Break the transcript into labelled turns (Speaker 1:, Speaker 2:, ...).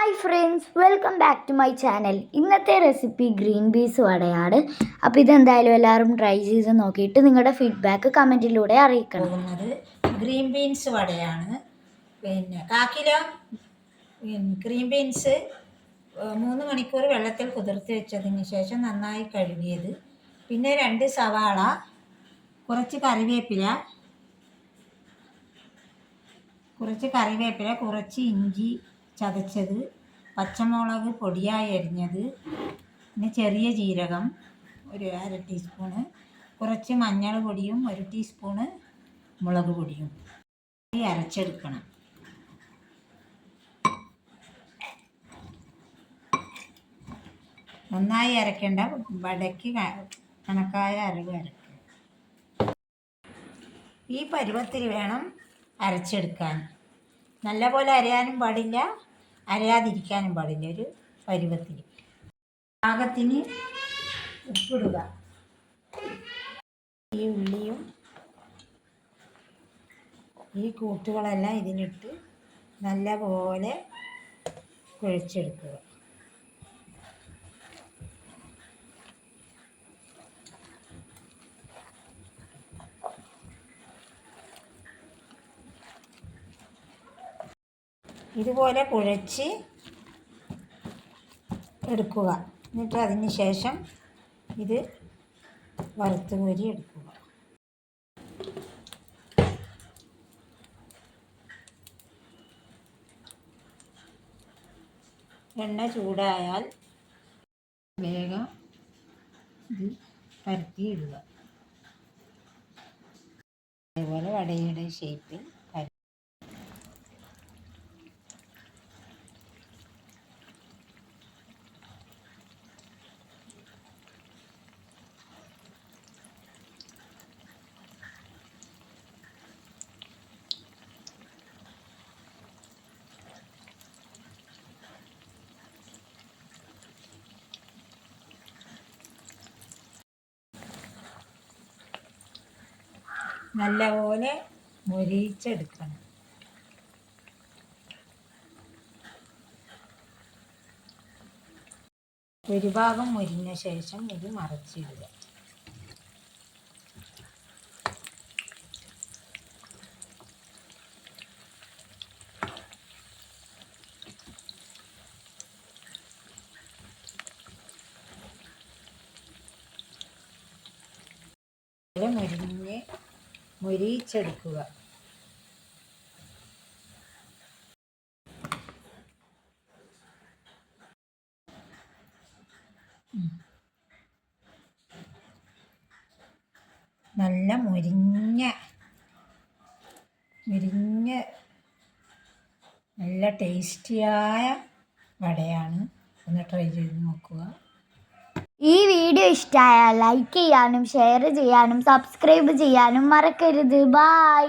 Speaker 1: Hi friends, welcome back to my channel. ഇന്നത്തെ recipe green peas വടയാണ്. അപ്പോൾ ഇതെന്തായാലും എല്ലാവരും ട്രൈ ചെയ്ത് നോക്കിയിട്ട് നിങ്ങളുടെ ഫീഡ്ബാക്ക് കമൻറ്റിലൂടെ അറിയിക്കണം.
Speaker 2: പോകുന്നത് ഗ്രീൻ ബീൻസ് വടയാണ്. പിന്നെ 1/4 കിലോ ഗ്രീൻ ബീൻസ് 3 മണിക്കൂർ വെള്ളത്തിൽ കുതിർത്ത് വെച്ചതിന് ശേഷം നന്നായി കഴുകിയത്. പിന്നെ 2 സവാള, കുറച്ച് കറിവേപ്പില, കുറച്ച് ഇഞ്ചി ചതച്ചത്, പച്ചമുളക് പൊടിയായി അരിഞ്ഞത്, പിന്നെ ചെറിയ ജീരകം ഒരു 1/2 ടീസ്പൂണ്, കുറച്ച് മഞ്ഞൾ പൊടിയും 1 ടീസ്പൂണ് മുളക് പൊടിയും അരച്ചെടുക്കണം. നന്നായി അരക്കേണ്ട, വടയ്ക്ക് കണക്കായ അരവ് അരക്കുക. ഈ പരുവത്തിൽ വേണം അരച്ചെടുക്കാൻ. നല്ലപോലെ അരയാനും പാടില്ല, അരയാതിരിക്കാനും പാടില്ല. ഒരു പരുവത്തിൽ. പാകത്തിന് ഉപ്പിടുക. ഈ ഉള്ളിയും ഈ കൂട്ടുകളെല്ലാം ഇതിലിട്ട് നല്ലപോലെ കുഴച്ചെടുക്കുക. ഇതുപോലെ കുഴച്ച് എടുക്കുക. എന്നിട്ട് അതിന് ശേഷം ഇത് വറുത്ത് കോരി എടുക്കുക. എണ്ണ ചൂടായാൽ വേഗം ഇത് പരത്തിയിടുക. അതേപോലെ വടയുടെ ഷേപ്പിൽ നല്ലപോലെ മൊരിയിച്ചെടുക്കണം. ഒരു ഭാഗം മൊരിഞ്ഞ ശേഷം ഇത് മറിച്ചിടുക. മൊരിയിച്ചെടുക്കുക. നല്ല മൊരിഞ്ഞ നല്ല ടേസ്റ്റിയായ വടയാണ്. ഒന്ന് ട്രൈ ചെയ്ത് നോക്കുക.
Speaker 1: ഈ വീഡിയോ ഇഷ്ടമായാൽ ലൈക്ക് ചെയ്യാനും ഷെയർ ചെയ്യാനും സബ്സ്ക്രൈബ് ചെയ്യാനും മറക്കരുത്. ബൈ.